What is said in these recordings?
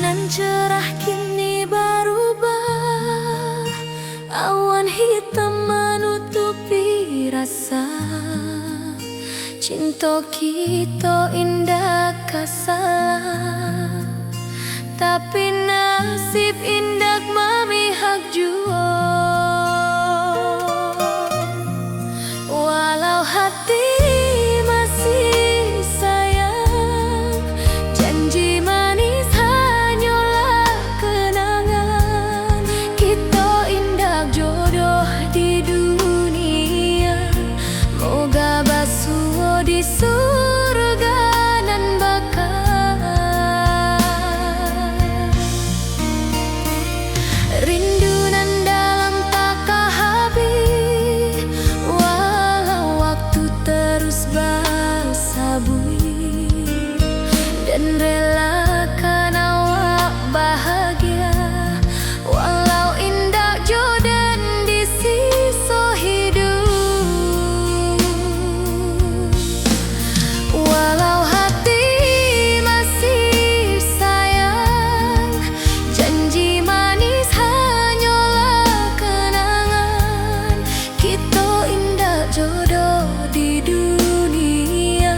Nan cerah kini berubah, awan hitam menutupi rasa. Cinta kita indah kasalah, tapi nasib indah memihak jua. Walau hati masih sayang, janji manis hanyalah kenangan. Kita indah jodoh di dunia, moga basuh di surga nan bakal. Rindu nan dalam tak habis, walau waktu terus bersabui, dan relakan awak bahagia, walau indah jodan di sisa hidup. Walau hati masih sayang, janji manis hanyalah kenangan. Kita indah jodoh di dunia,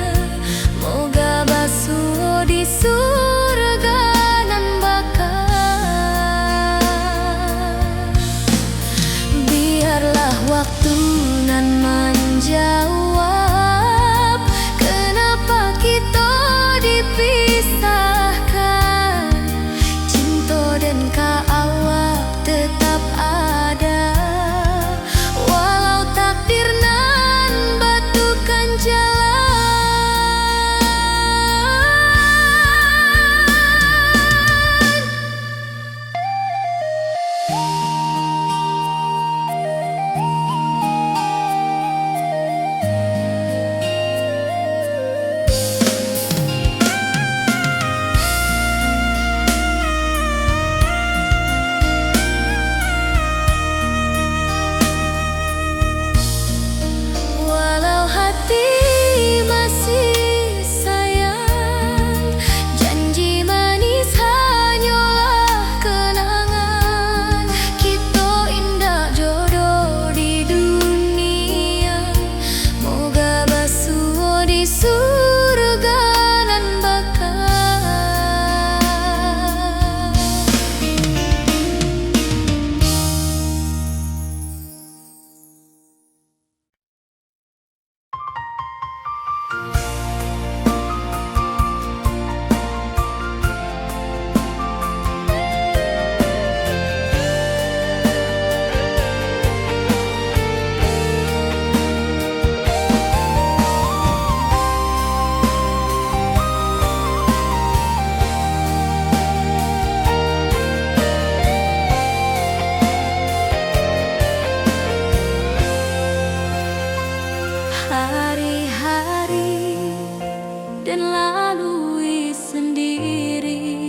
moga basuh di surga nan bakal. Biarlah waktu nan menjawab, kenapa kita dipisahkan. Cinta dan awak tetap ada, walau takdir nan batukan jalan. Walau hati masih sayang, janji manis hanyalah kenangan. Kita indah jodoh di dunia, moga basuh di surga nan bakal. Hari-hari dan lalui sendiri,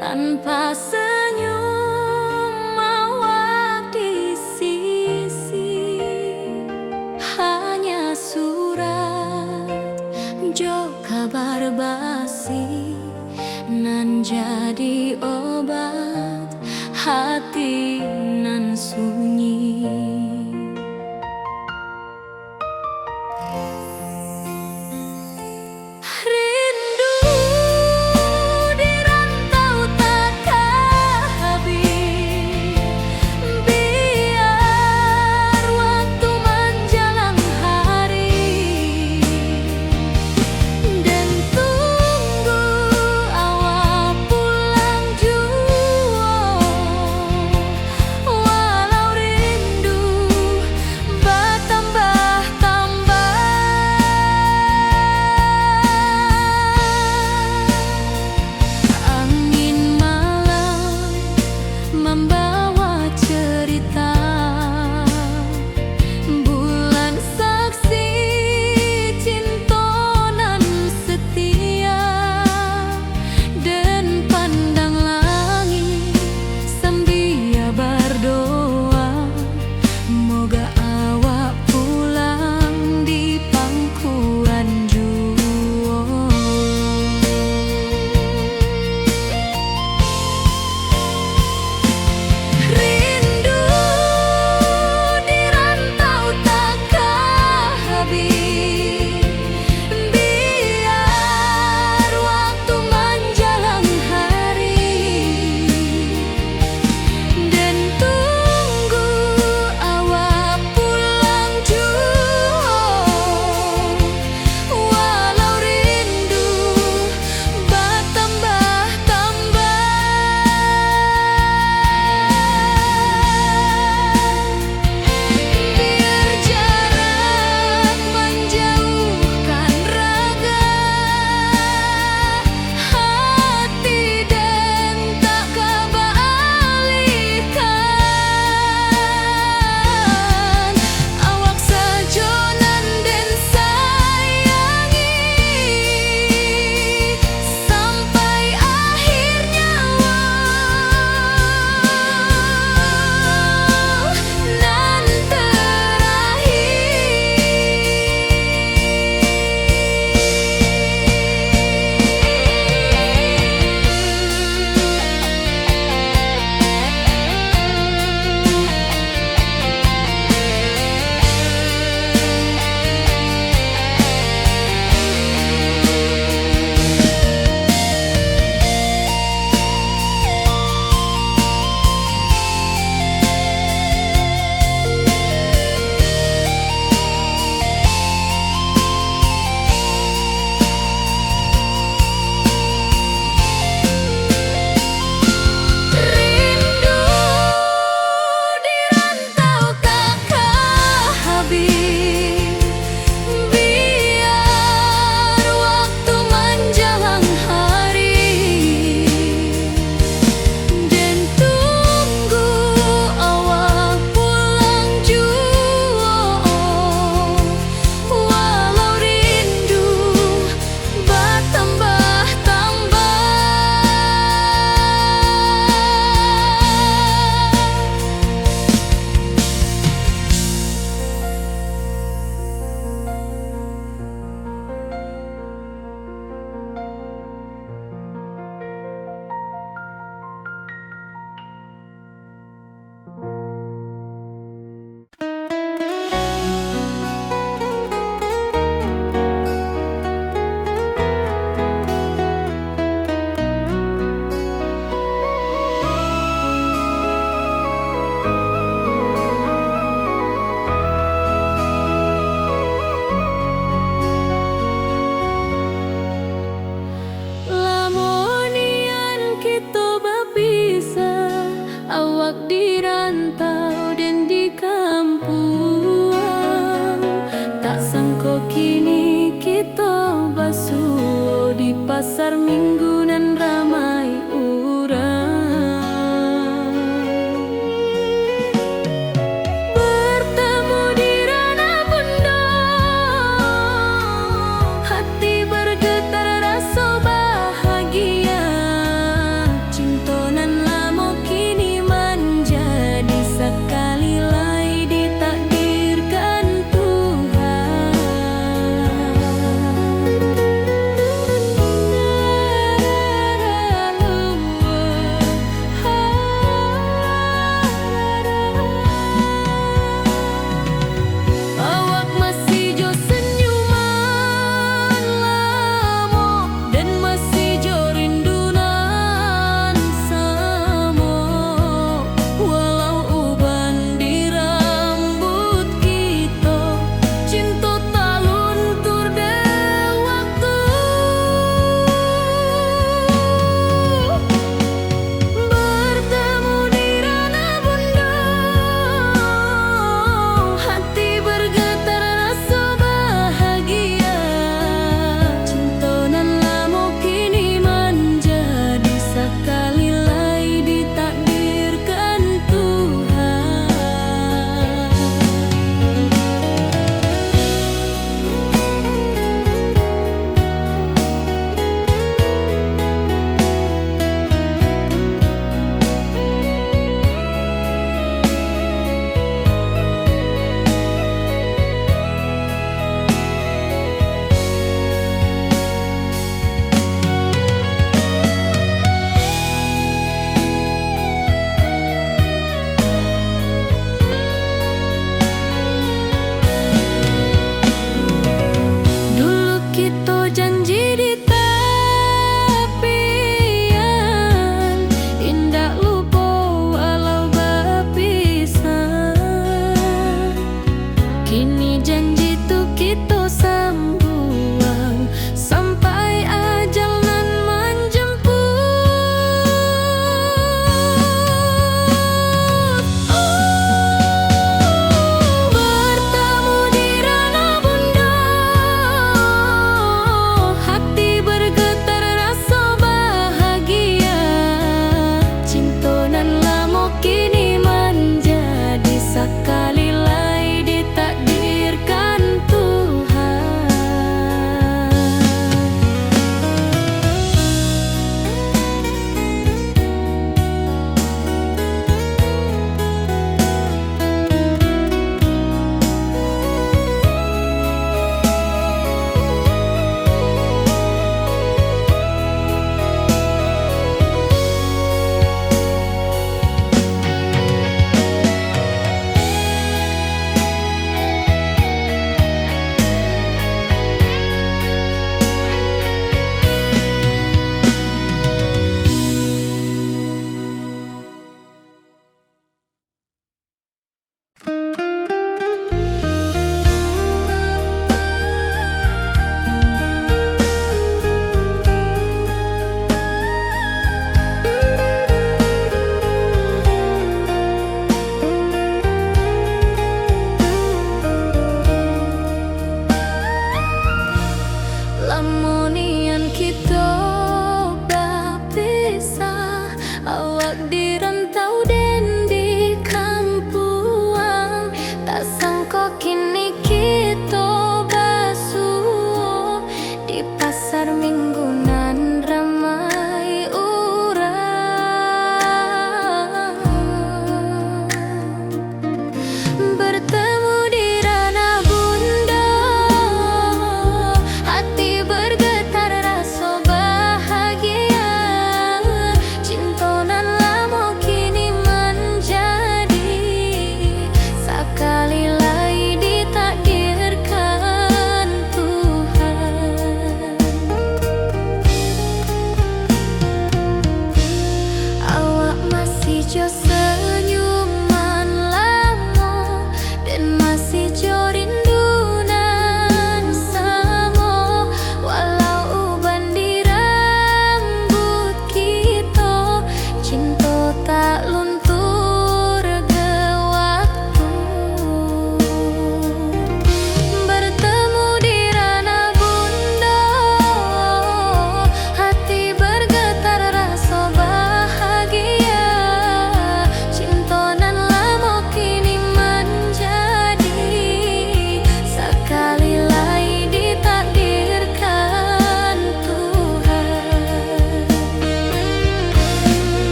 tanpa senyum awak di sisi. Hanya surat jo kabar basi, nan jadi obat hati nan sunyi. Rindu di rantau tak habis, biar waktu menjelang hari, dan tunggu awak pulang juga. pasar Minggu nan ramai urang. Bertemu di ranah bunda, hati bergetar rasa bahagia. Cinta nan lama kini menjadi sekali lai ditakdirkan Tuhan. Awak masih jo senyuman lamo dan masih jo rindunan samo. Walau uban di rambut kita, cinta tak luntur de waktu. Bertemu di ranah bunda, hati bergetar rasa bahagia. Cinta nan lama kini menjadi sekali lai ditakdirkan Tuhan. Dulu kita janji di tepian, indah lupa walau berpisah. Kini janji tu kita sambuang sampai ajal nan menjemput. Bertemu di ranah bunda, hati bergetar rasa bahagia. Cinta nan lama kini menjadi sekali lai ditakdirkan Tuhan. Lamunian kita berpisah, awak di rantau dan di kampuang. Tak sangka kini kita basuh di pasar Minggu nan ramai urang. Bertemu di ranah bunda, hati bergetar rasa bahagia. Cinta nan lama kini menjadi sekali lai ditakdirkan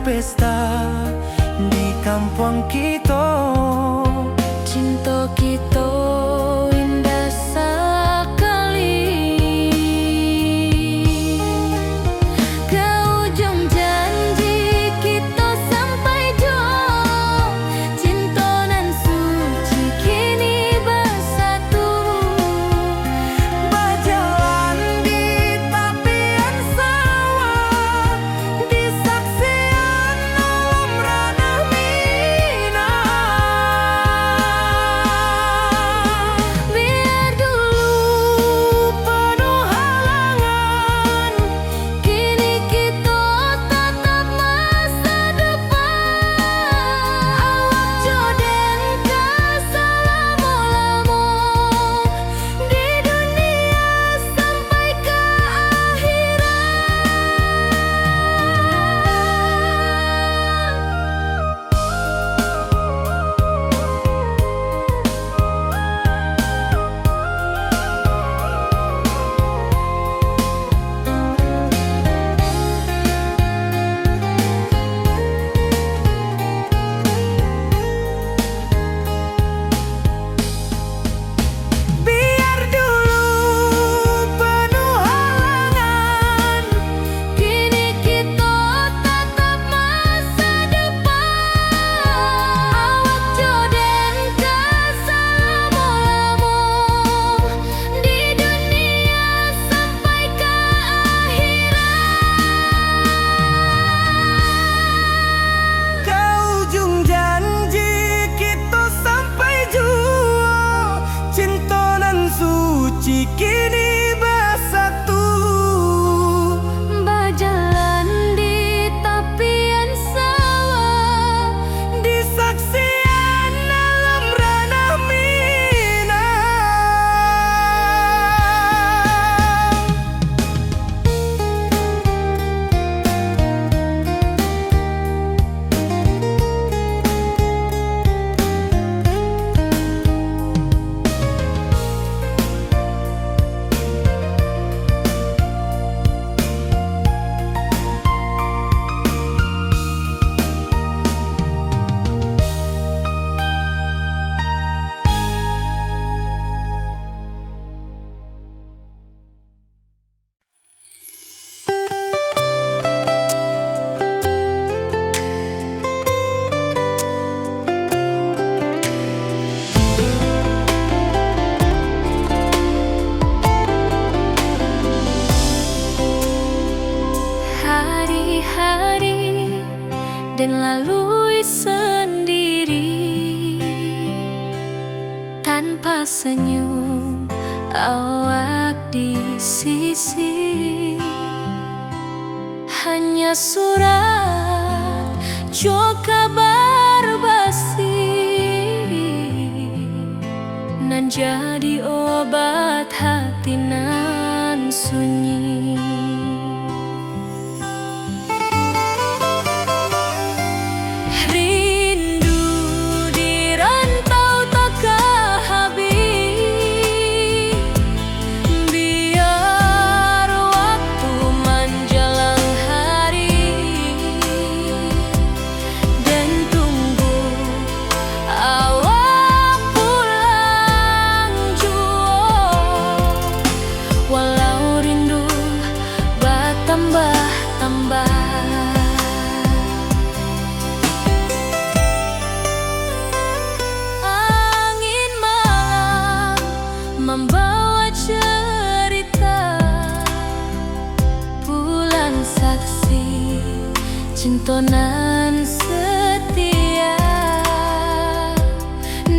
pesta di kampung kita. Cinta kita indah sekali. Ke ujung janji kita sampai jauh. Cinta nan suci kini bersatu. Berjalan di tepian sawah, di saksian alam ranah Minang. Biar dulu penuh halangan, kini kita tatap masa depan. Awak joden keselamo-lamo di dunia sampai ke Biar dulu penuh halangan, kini kita tatap masa depan. Awak joden keselamo-lamo di dunia sampai ke ke ujung janji kita sampai jua. Cinta nan suci kini bersatu. berjalan di tepian sawah, Di saksian alam ranah Minang. hari-hari dan lalui sendiri tanpa senyum awak di sisi. Hanya surat jo kabar basi nan jadi obat hati nan sunyi. Rindu di rantau tak habis, biar waktu menjelang hari dan tunggu awak pulang jua. Walau rindu bertambah-tambah, angin malam membawa cerita, bulan saksi cinta nan setia,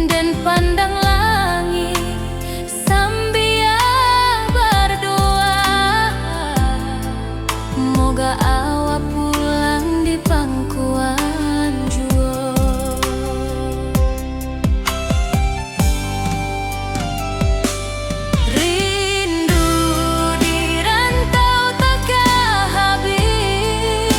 dan pandang langit sambil berdoa, moga awak pulang di pangkuan jua. Rindu di rantau tak habis,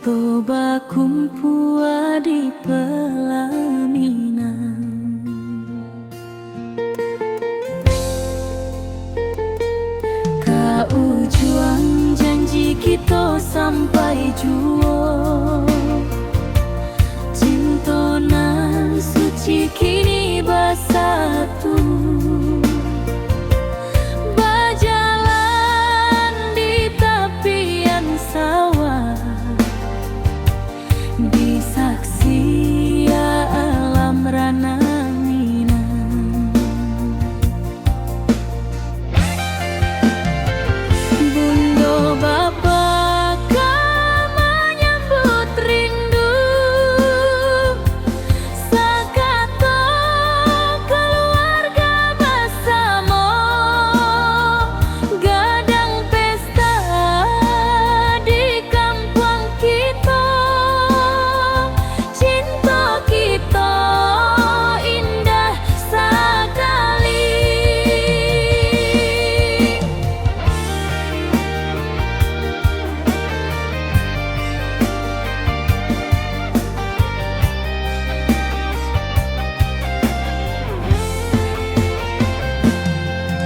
Kita bakumpul di pelaminan, kau juang janji kita sampai jua. Cinta nan suci kini bersatu, berjalan di tepian sawah, di saksi alam rana Minang. Bunda Bapa kau menyambut rindu, sakato keluarga bersama, gadang pesta di kampung kita. Cinta kita indah sekali.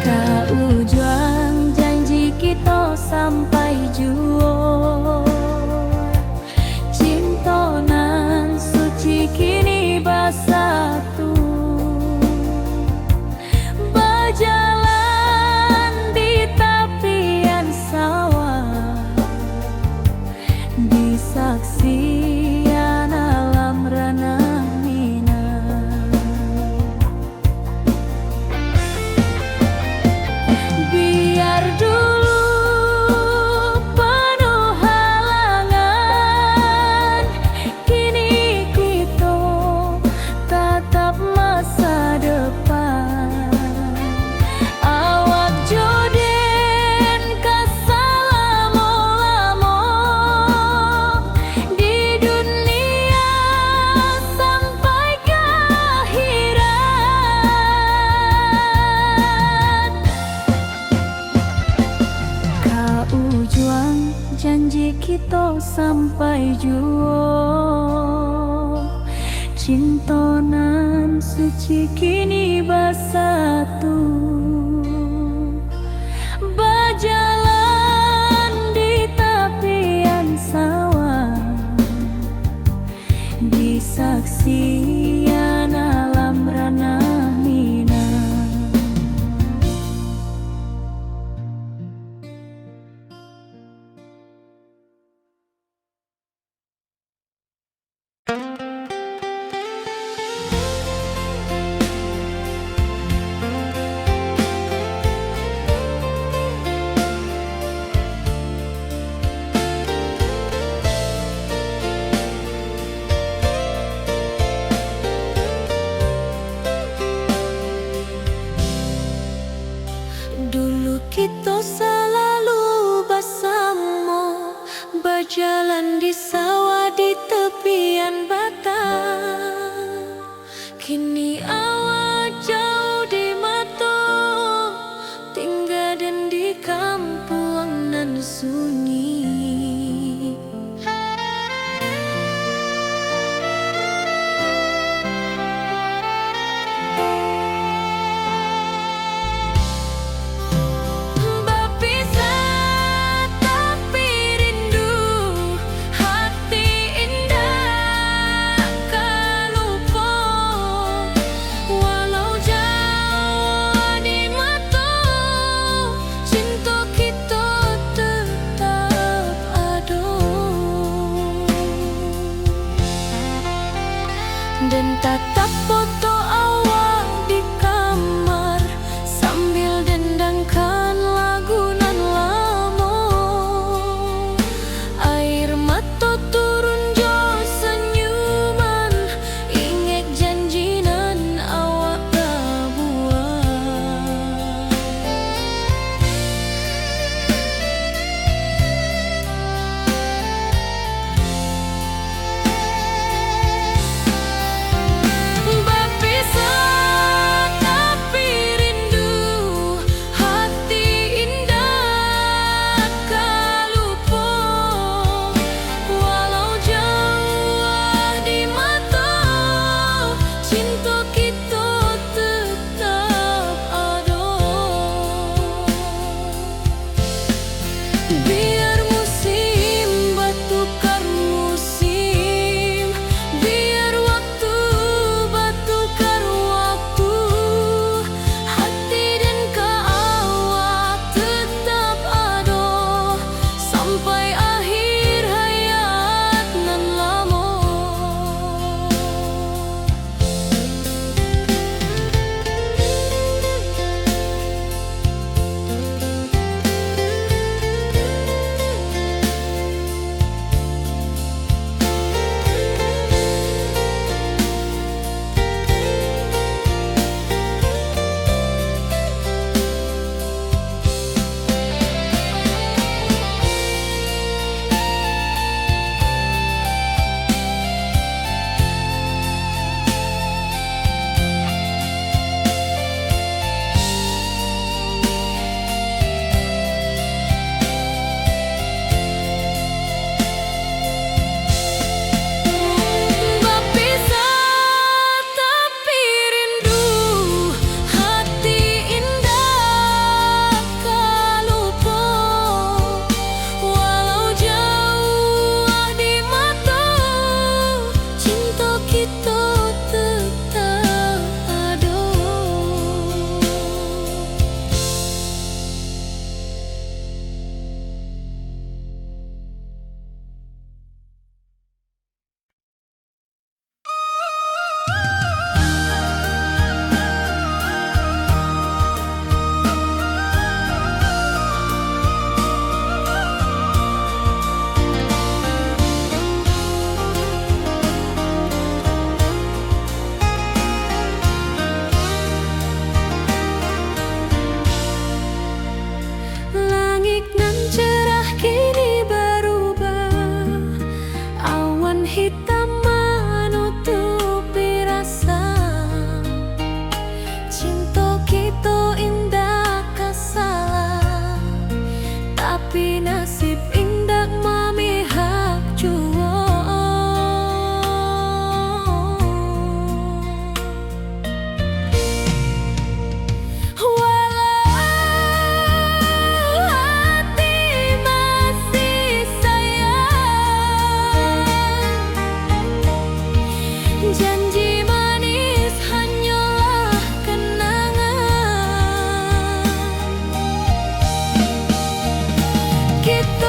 Kau juang janji kita sampai jua. Cinta nan suci kini bersatu, berjalan di tepian sawah, di saksian alam rana Minang. Biar dulu penuh halangan, kini kita tatap masa depan. Awak joden kesalamo-lamo di dunia sampai ke akhirat. Kau juang janji kita sampai jua. Cinta nan suci kini bersatu, berjalan di tepian sawah, di saksian alam rana Minang. Dulu kita selalu bersama, berjalan di sawah di tepian batang. Kini awak jauh di mata, tinggal dan di kampung nan sunyi. Berpisah tapi rindu, hati indah kan lupa. Walau jauh di mata, cinta kita tetap Biar musim bertukar musim, biar waktu bertukar waktu, hati dan kawak tetap ada sampai akhir hayat nan lamo. Berpisah tapi rindu, hati indah kalupa. Walau jauh di mata, cinta kita tetap ada. Langit nan cerah kini berubah, awan hitam menutupi rasa. Cinta kita indah kasalah, tapi nasib indah memihak jua. Hati masih sayang, janji manis hanyalah kenangan. Kita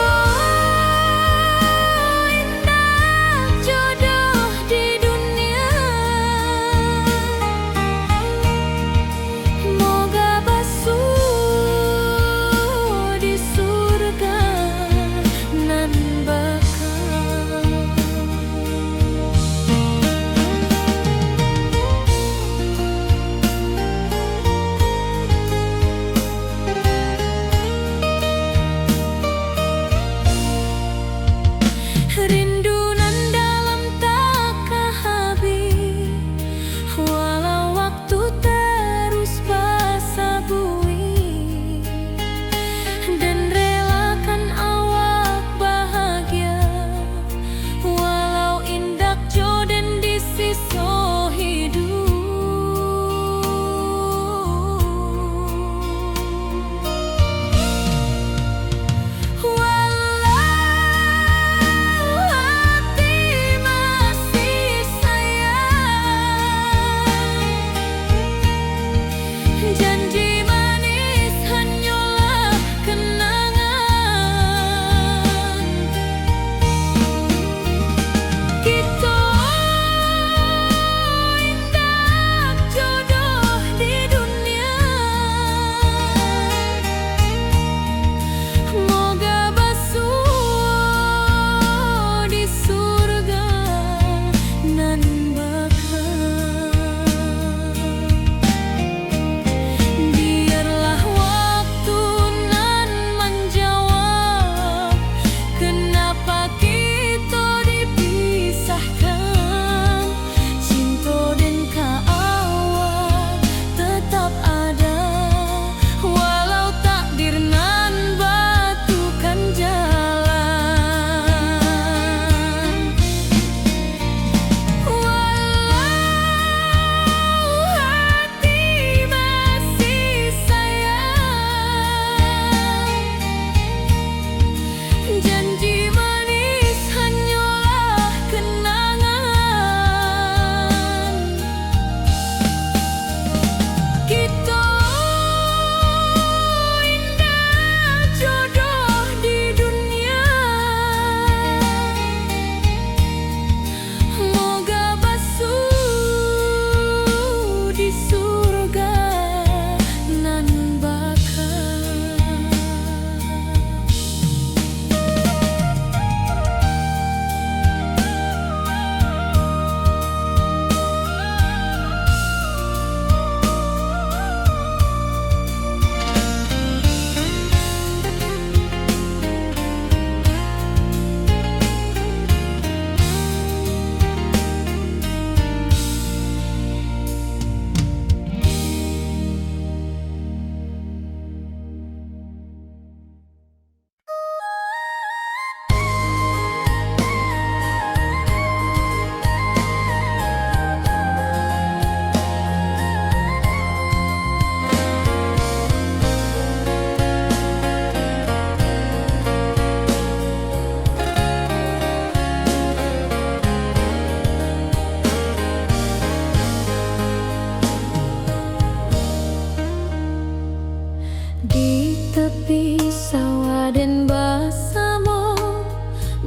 Aden bersama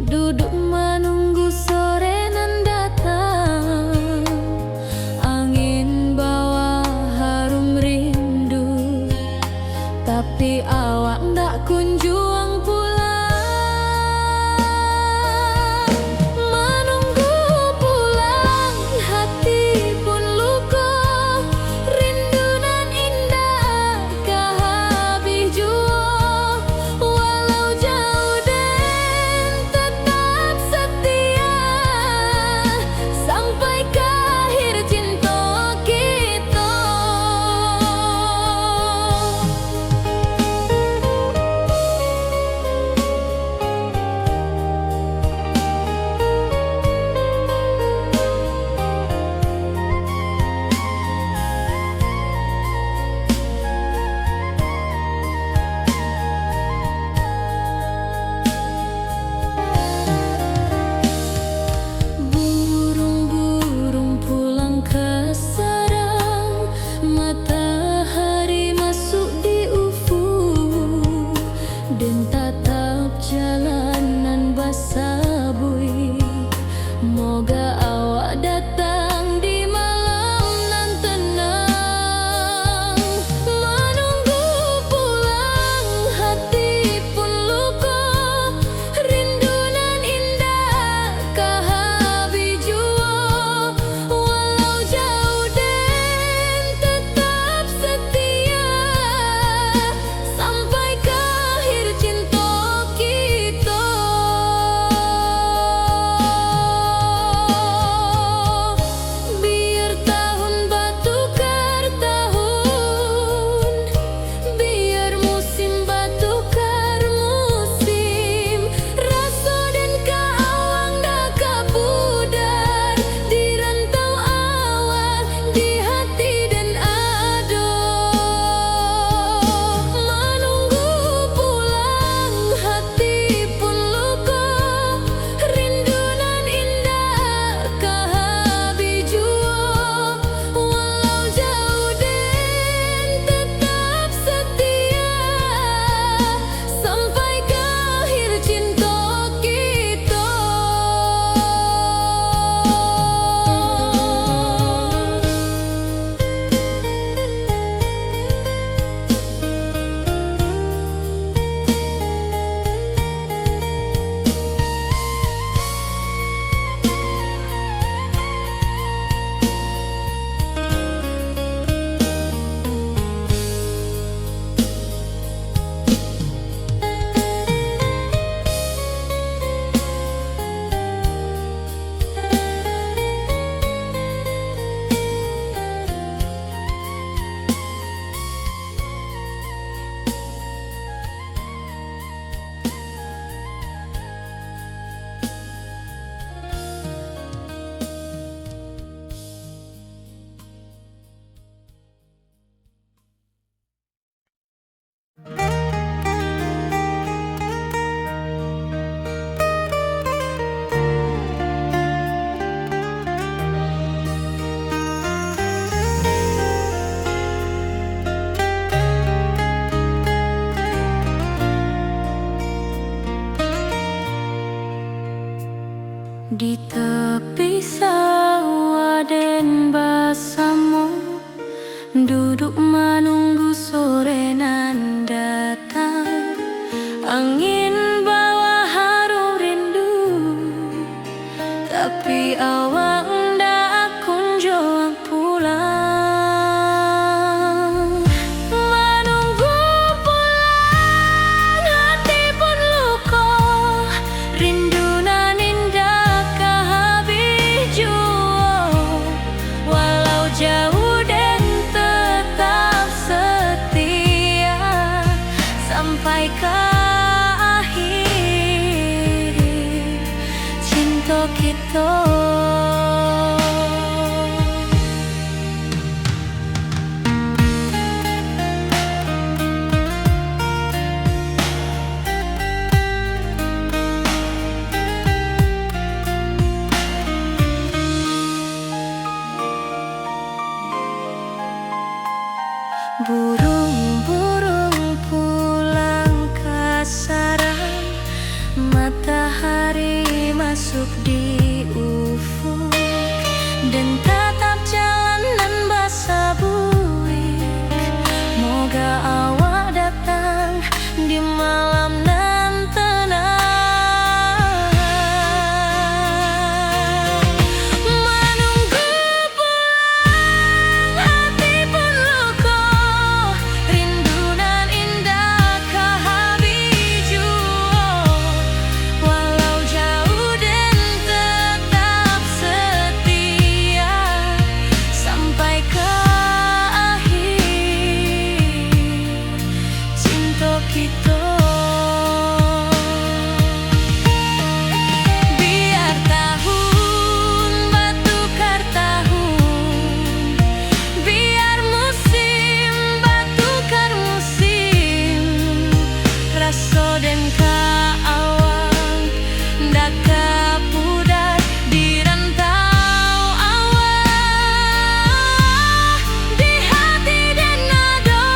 duduk menunggu sore nan datang. Angin bawa harum rindu, tapi awak ndak kunjung pulang. Menunggu pulang, hati pun luka. Rindu nan indah kah habis jua. Walau jauh dan tetap setia, sampai ke akhir cinta kita. Burung-burung pulang ke sarang, matahari masuk di ufuk, dan tatap jalanan basabui. Moga awak datang di malam nan tenang. Menunggu pulang, hati pun luka. Rindu nan indah kah habis jua. Walau jauh dan tetap setia, sampai ke akhir cinta kita. Biar tahun bertukar tahun, biar musim bertukar musim. Rasa dan keawang dah kapudar di rantau awal, di hati dan ado. Menunggu pulang, hati pun luka. Rindu nan indah kah habis jua. Walau jauh dan tetap setia, sampai ke akhir cinta kita. Di tepi sawah dan bersama duduk menunggu sore nan datang. Angin bawa harum rindu, tapi awak ndak kunjung pulang. Menunggu pulang, hati pun luka. Rindu nan indah kah habis jua. Walau jauh dan tetap setia, sampai ke akhir cinta kita. masuk di ufuk dan tatap jalanan basah buik. Moga awak datang di malam nan tenang, menunggu pulang hati pun luka, rindu nan indah kehabis walau jauh dan tetap setia sampai ke akhir cinta kita. Biar tahun batukar tahun, biar musim batukar musim, rasa dan kaawang dak kapudar di rantau awak di hati dan nado.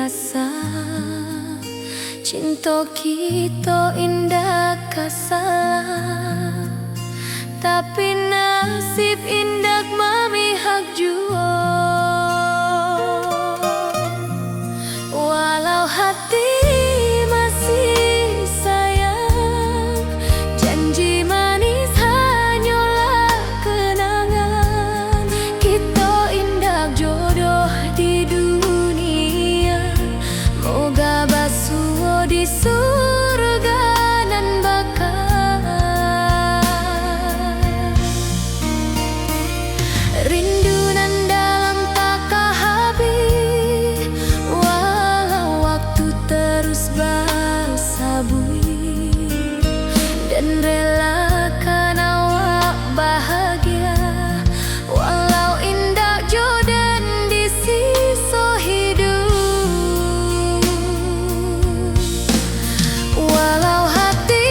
rasa cinta kita indah kasalah, tapi nasib indah memihak jua. Walau hati masih sayang, janji manis hanyalah kenangan. Kita indah jodoh di dunia, moga basuh di surga nan bakal. Rindu nan dalam tak habis, walau waktu terus bersabui, dan relakan awak bahagia, walau indah jodan di sisa hidup. Walau hati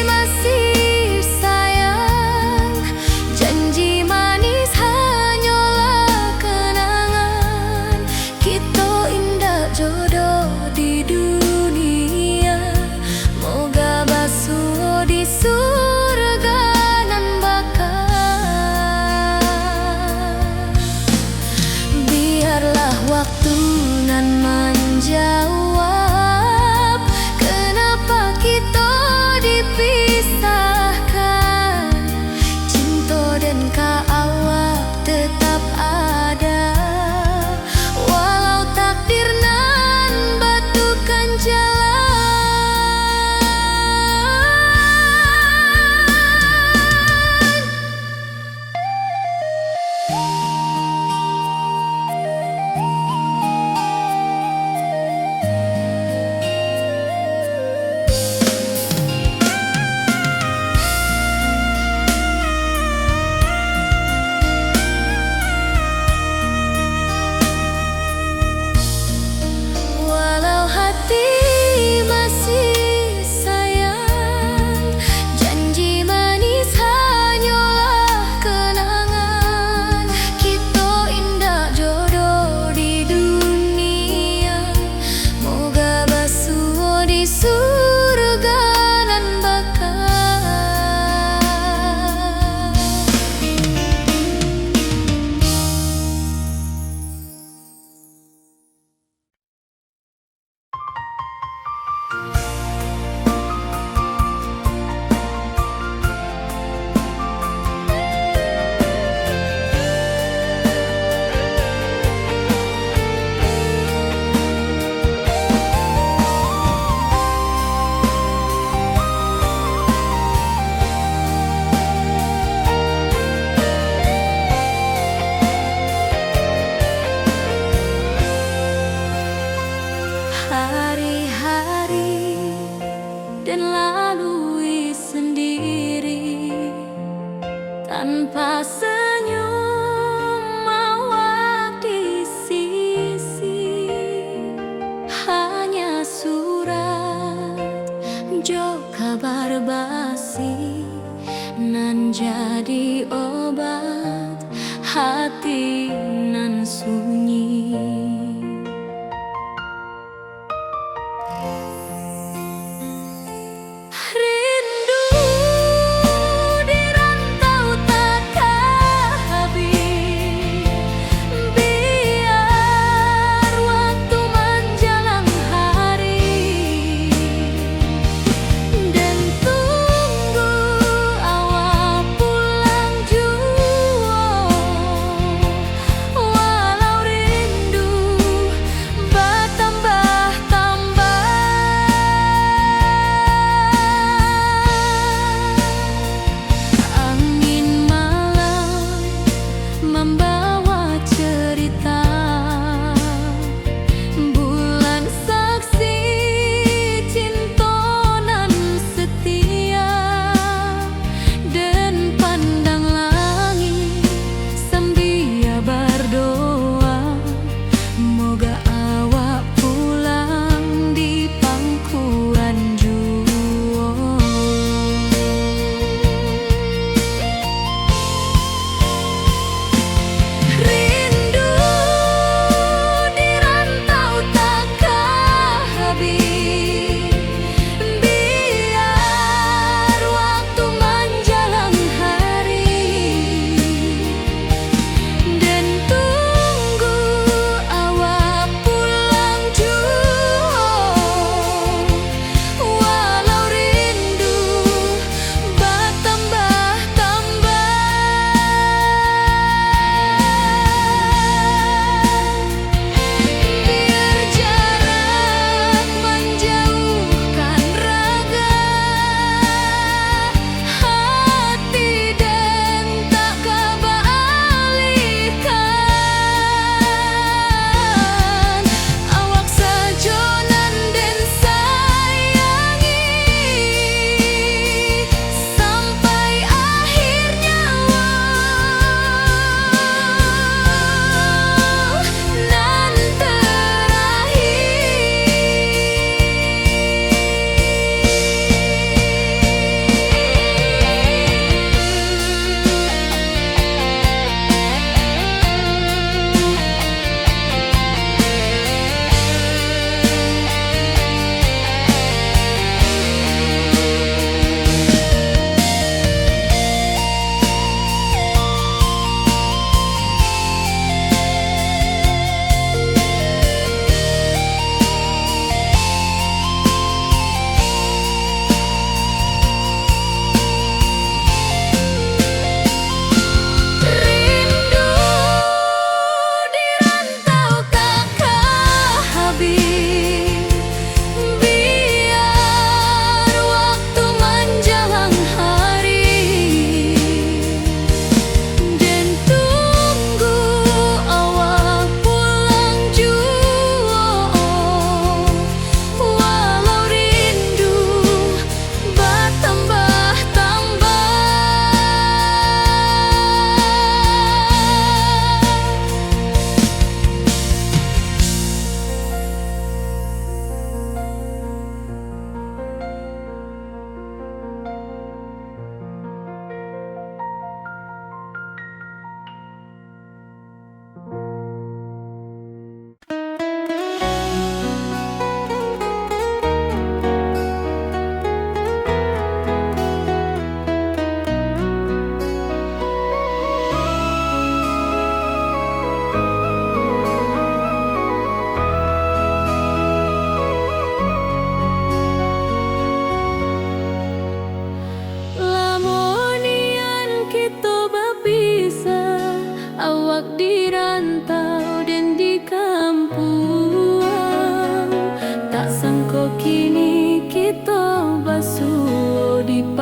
masih sayang, janji manis hanyalah kenangan. Kita indah jodoh di dunia, moga basuh di surga nan bakal. Biarlah waktu nan menjawab kenapa kita dipisahkan. Cinta dan awak tetap ada, walau takdir nan batukan jalan.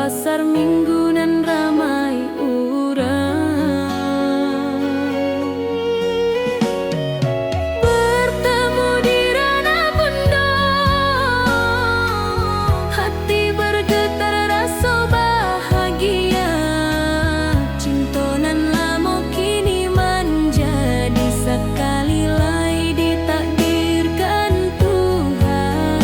pasar minggu nan ramai urang. Bertemu di ranah pondok, hati bergetar rasa bahagia. Cinta nan lama kini menjadi sekali lai ditakdirkan Tuhan.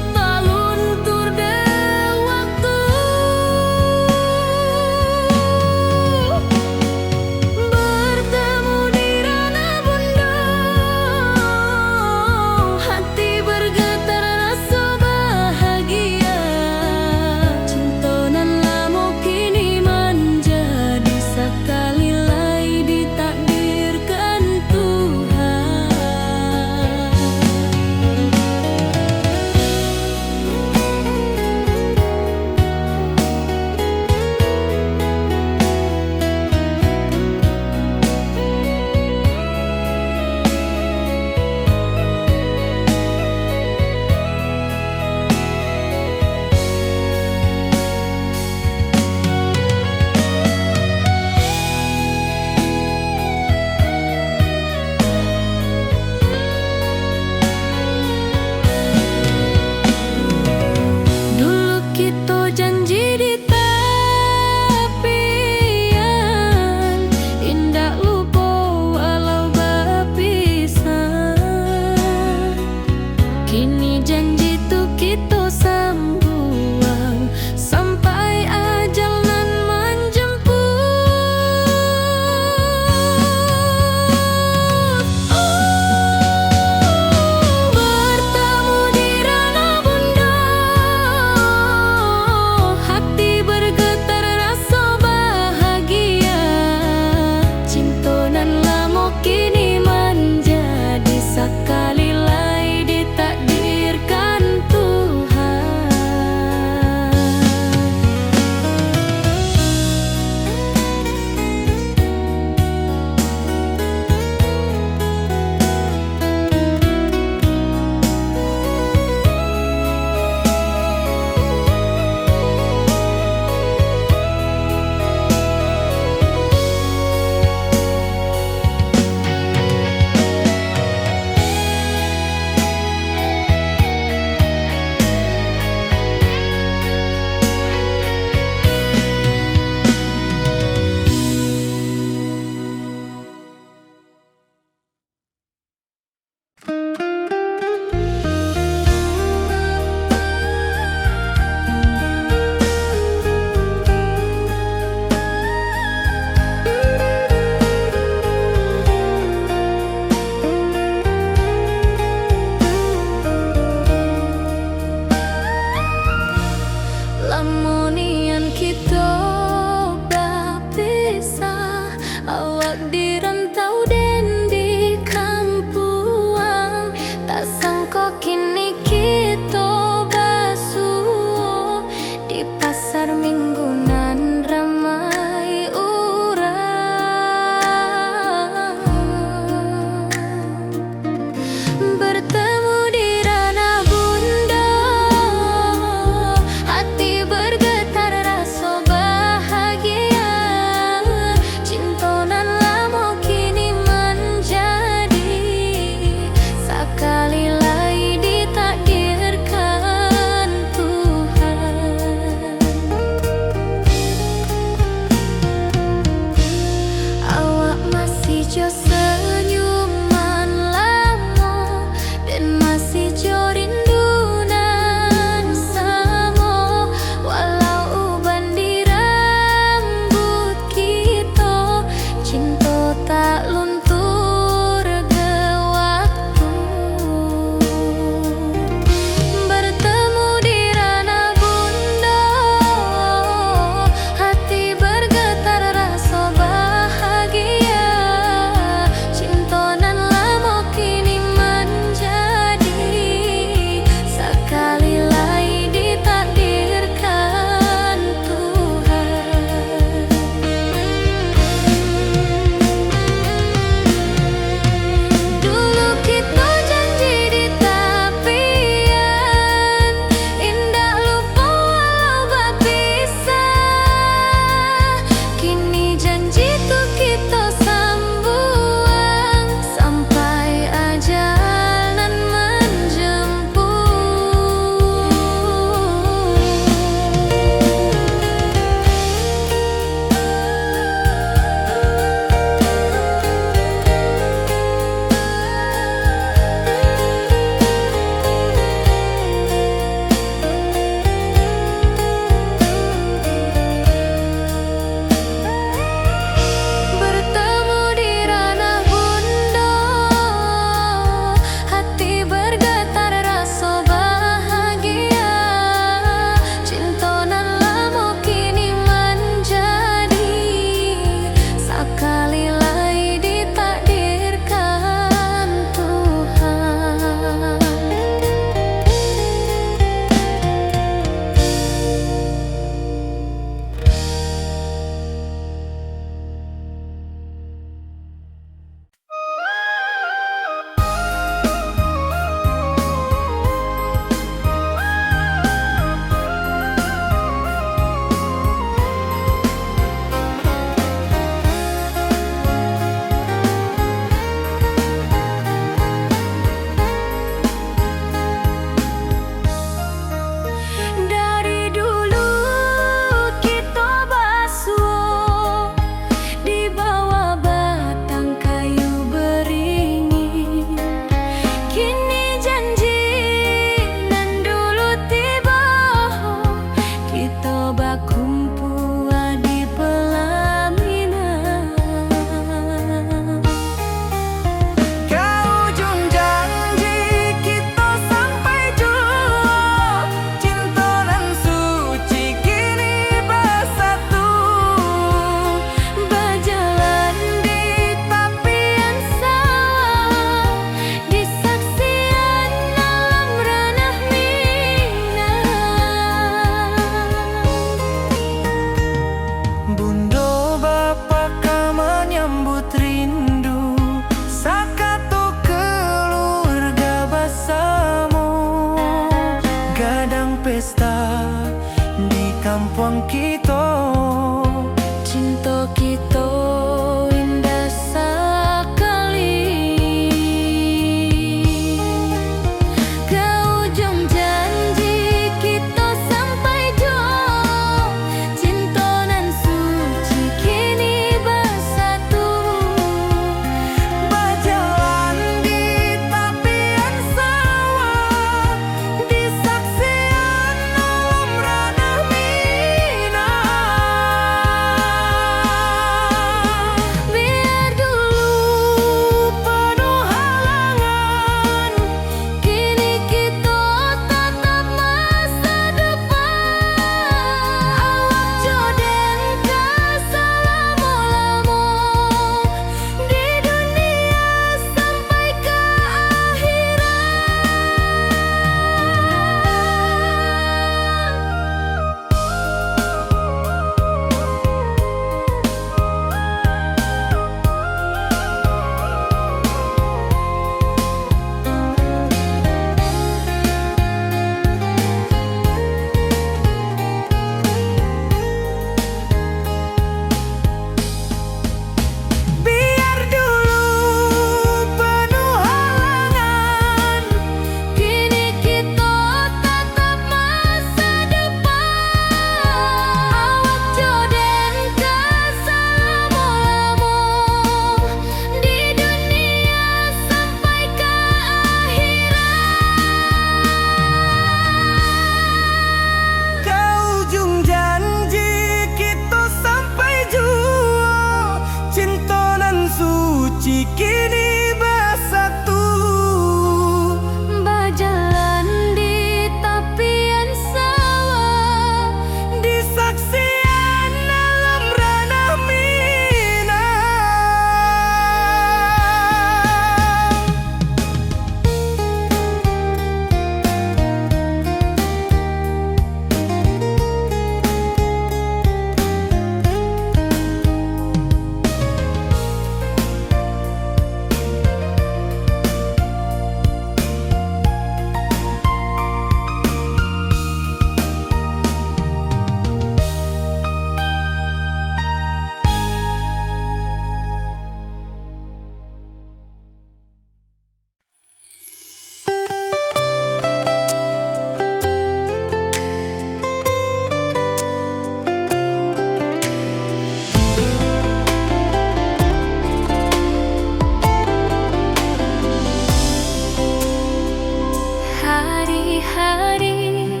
hari-hari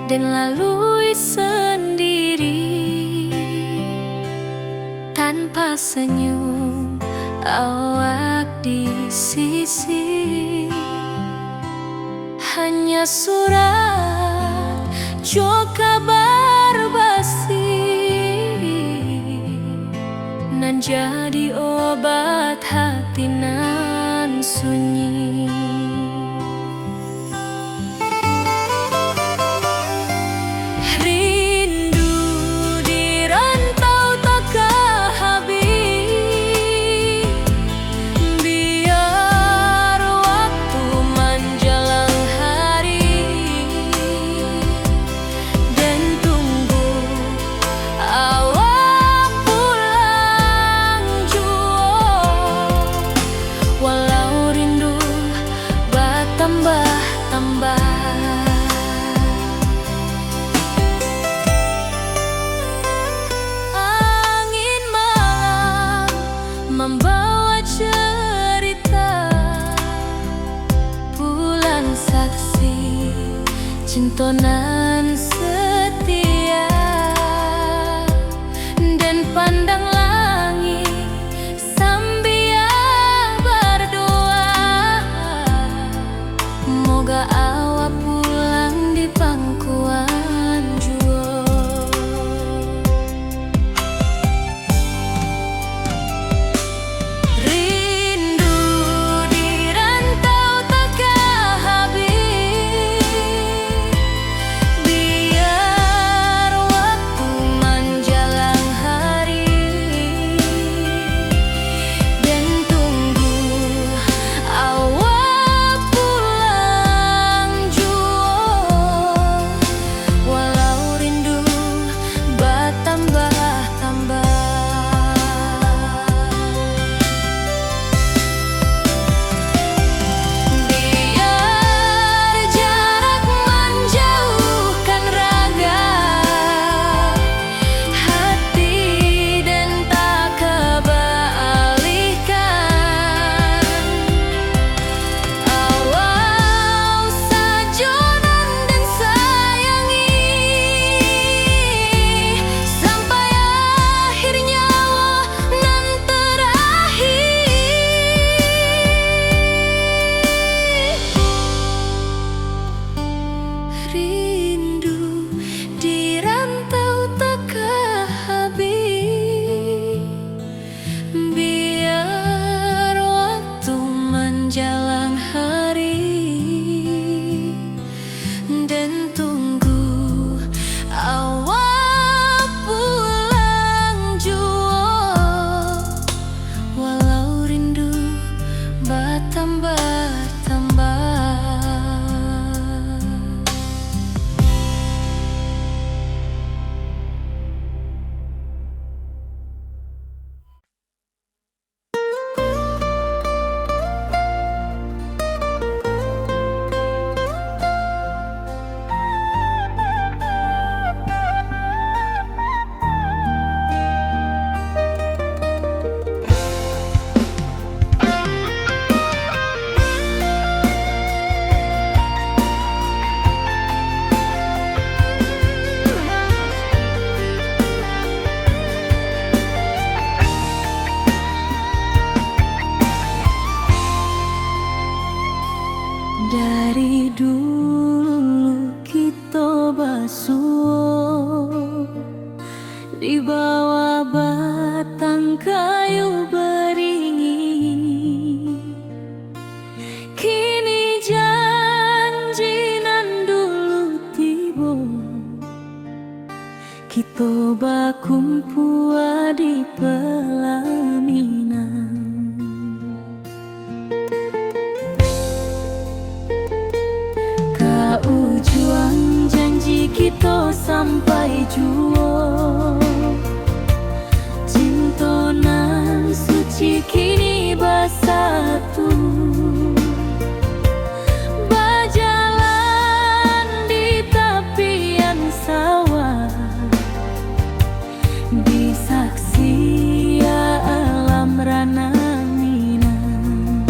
dan lalui sendiri tanpa senyum awak di sisi. Hanya surat jo kabar basi nan jadi obat hati nan sunyi. Rindu di rantau takkan habis, biar waktu menjelang hari dan tunggu awak pulang jua. Walau rindu bertambah-tambah, angin malam membawa cerita, bulan saksi cinta nan setia, dan pandang langit sambil berdoa, moga awak pulang di pangkuan jua. Rindu di rantau takkan habis, biar waktu menjelang hari dan tunggu awak pulang jua. Walau rindu bertambah-tambah, biar jarak menjauhkan raga hati dan tak kebalihkan. Awal sajonan dan sayangi sampai akhir nyawa nan terakhir. Rindu di rantau takkan habis, biar waktu menjelang hari dan tunggu awak pulang jua. Walau rindu bertambah-tambah. Dari dulu kita basuh di bawah batang kayu beringin. Kini janji nan dulu tiba, kita bakumpul di pelaminan. Ujung janji kita sampai jua, cinta nan suci kini bersatu, berjalan di tepian sawah, disaksi alam rana Minang.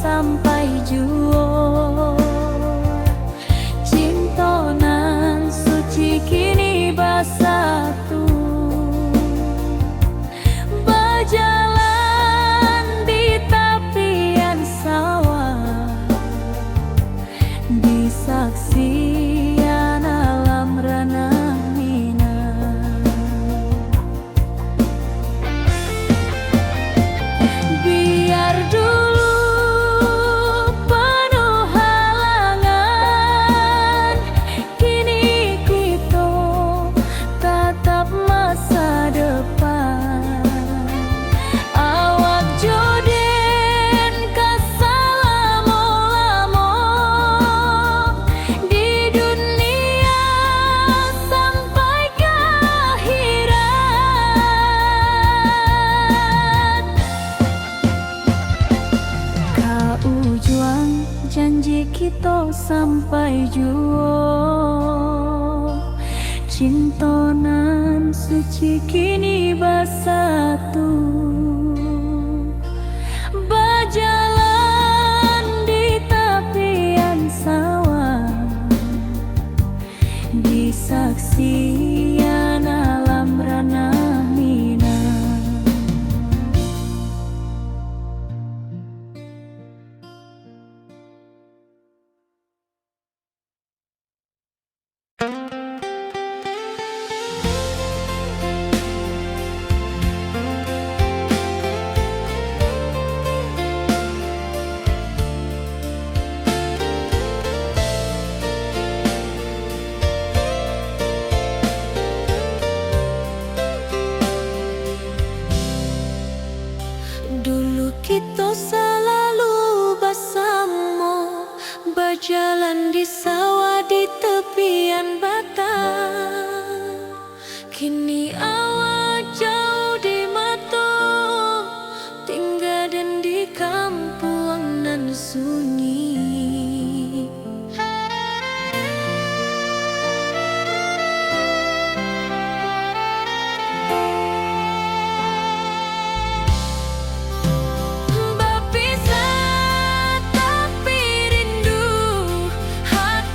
sampai jua. Cinta nan suci kini bersatu, berjalan di tepian sawah, disaksikan alam ranah Minang. Biar dulu penuh halangan, kini kita tatap masa depan. Awak joden kasalamo-lamo di dunia sampai ke akhirat. Kau juang janji kita sampai jua. Cinta nan suci kini bersatu, berjalan di tepian sawah, disaksikan alam ranah Minang. Dulu kita selalu bersama, berjalan di sawah di tepian batang. Kini awak jauh di mata, tinggal dan di kampung nan sunyi. Berpisah tapi rindu, hati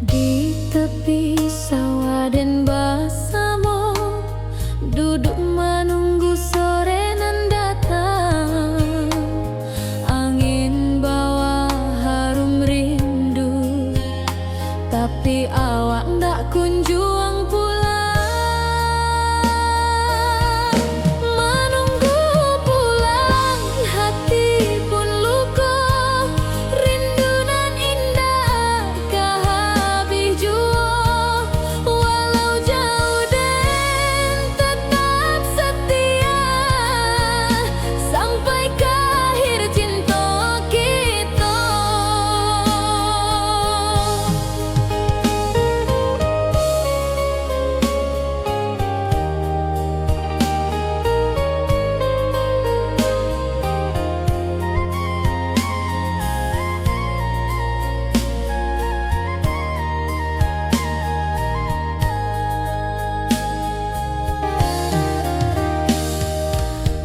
Di tepi sawah dan basamo, duduk menunggu sore nan datang. Angin bawa harum rindu, tapi awak ndak kunjung pulang. Menunggu pulang, hati pun luka. Rindu nan indah kah habis jua. Walau jauh dan tetap setia, sampai ke akhir cinta kita.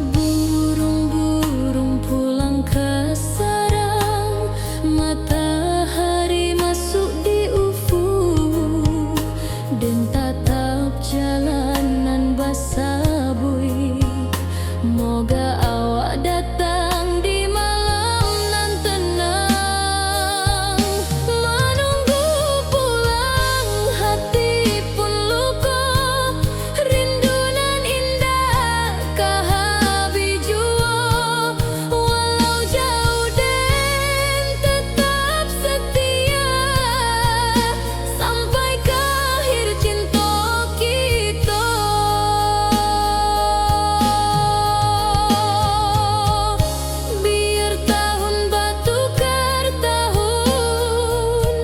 Burung-burung pulang ke sarang, matahari masuk di ufuk, dan tatap jalanan basah bui. Moga awak datang di malam nan tenang. Menunggu pulang, hati pun luka. Rindu nan indah kah habis jua. Walau jauh dan tetap setia, sampai ke akhir cinta kita. Biar tahun bertukar tahun,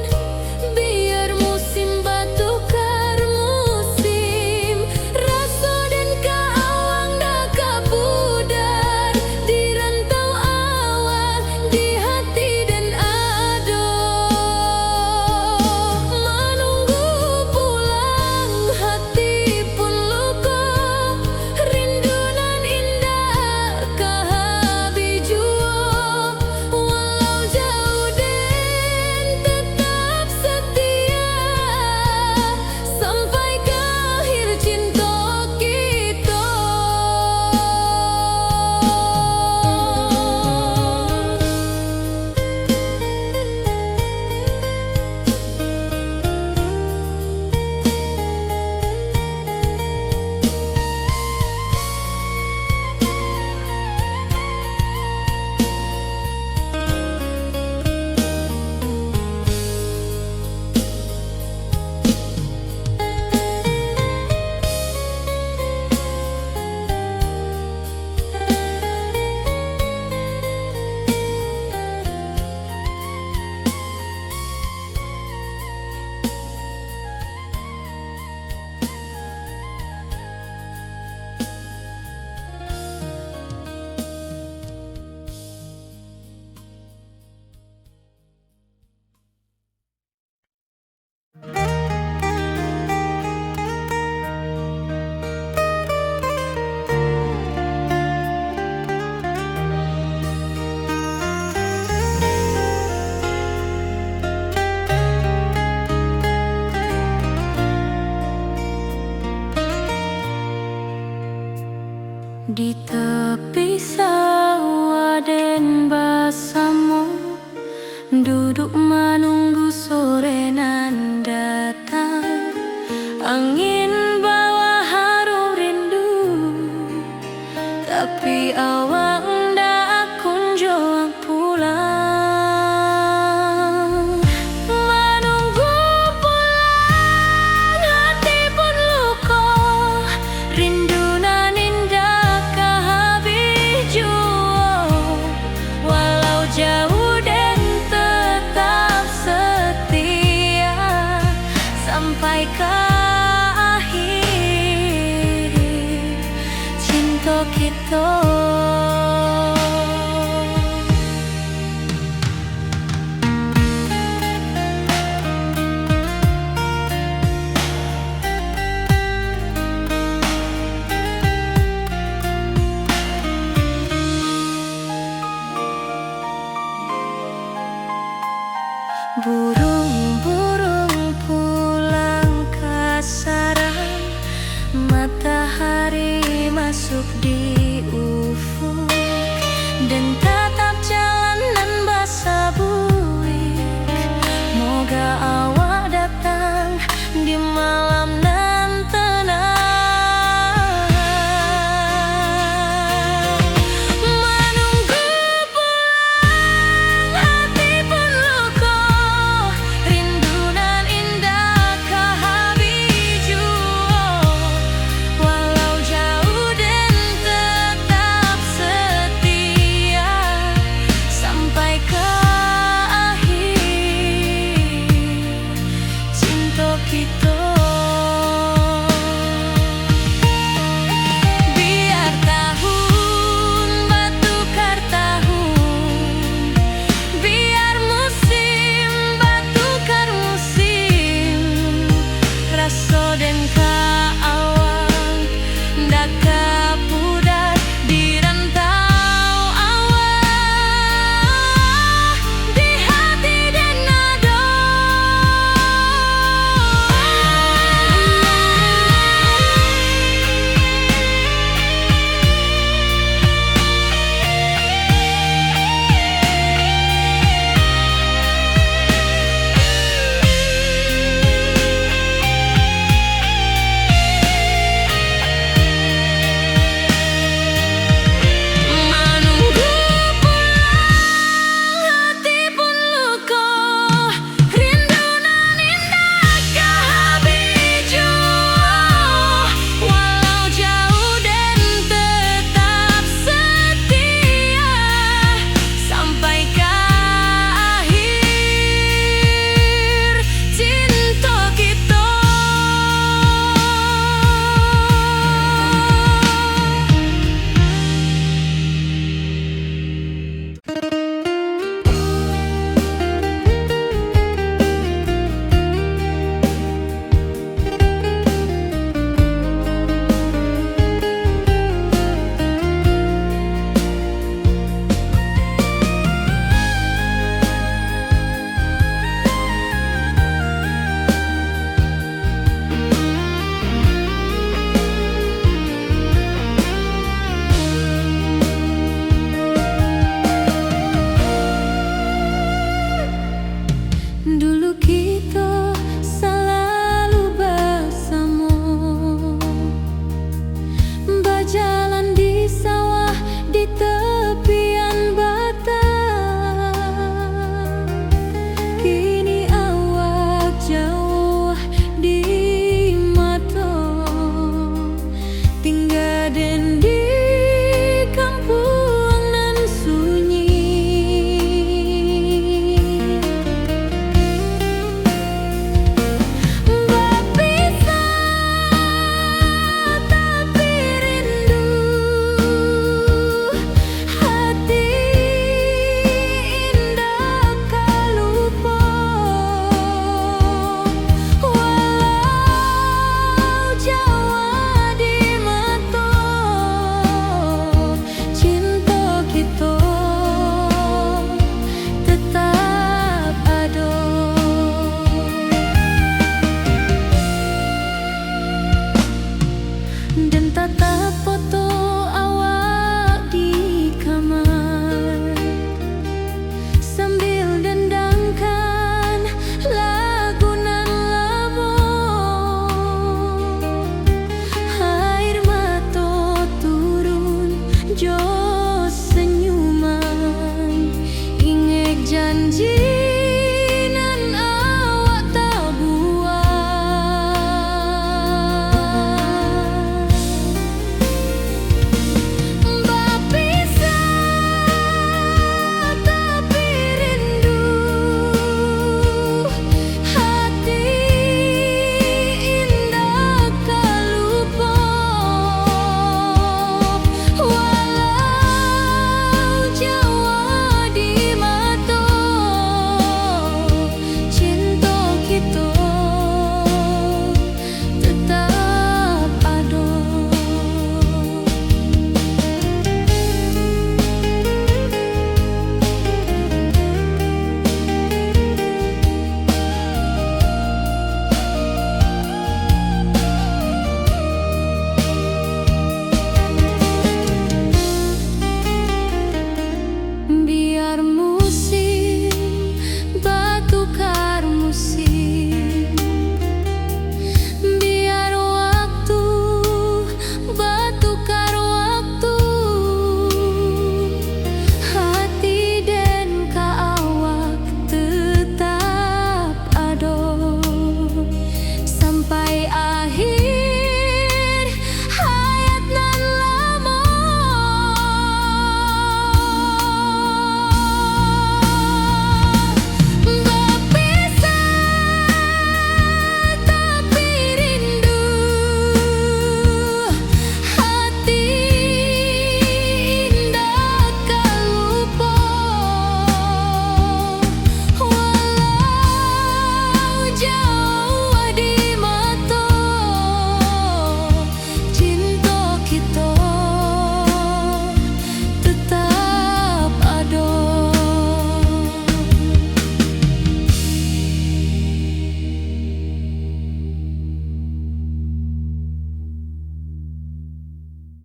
biar musim bertukar musim. Rasa dan keawang dah kabudar di rantau awak, di hati dan ado. Menunggu pulang, hati pun luka. Rindu nan indah kah habis jua. Walau jauh dan tetap setia, sampai ke akhir cinta kita. Di tepi sawah dan basamo, duduk menunggu sore nan datang. Angin bawa harum rindu, tapi awak ndak kunjung pulang. Menunggu pulang, hati pun luka. Rindu nan indah kah habis jua. Walau jauh dan tetap setia, sampai ke akhir cinta kita. Burung-burung kita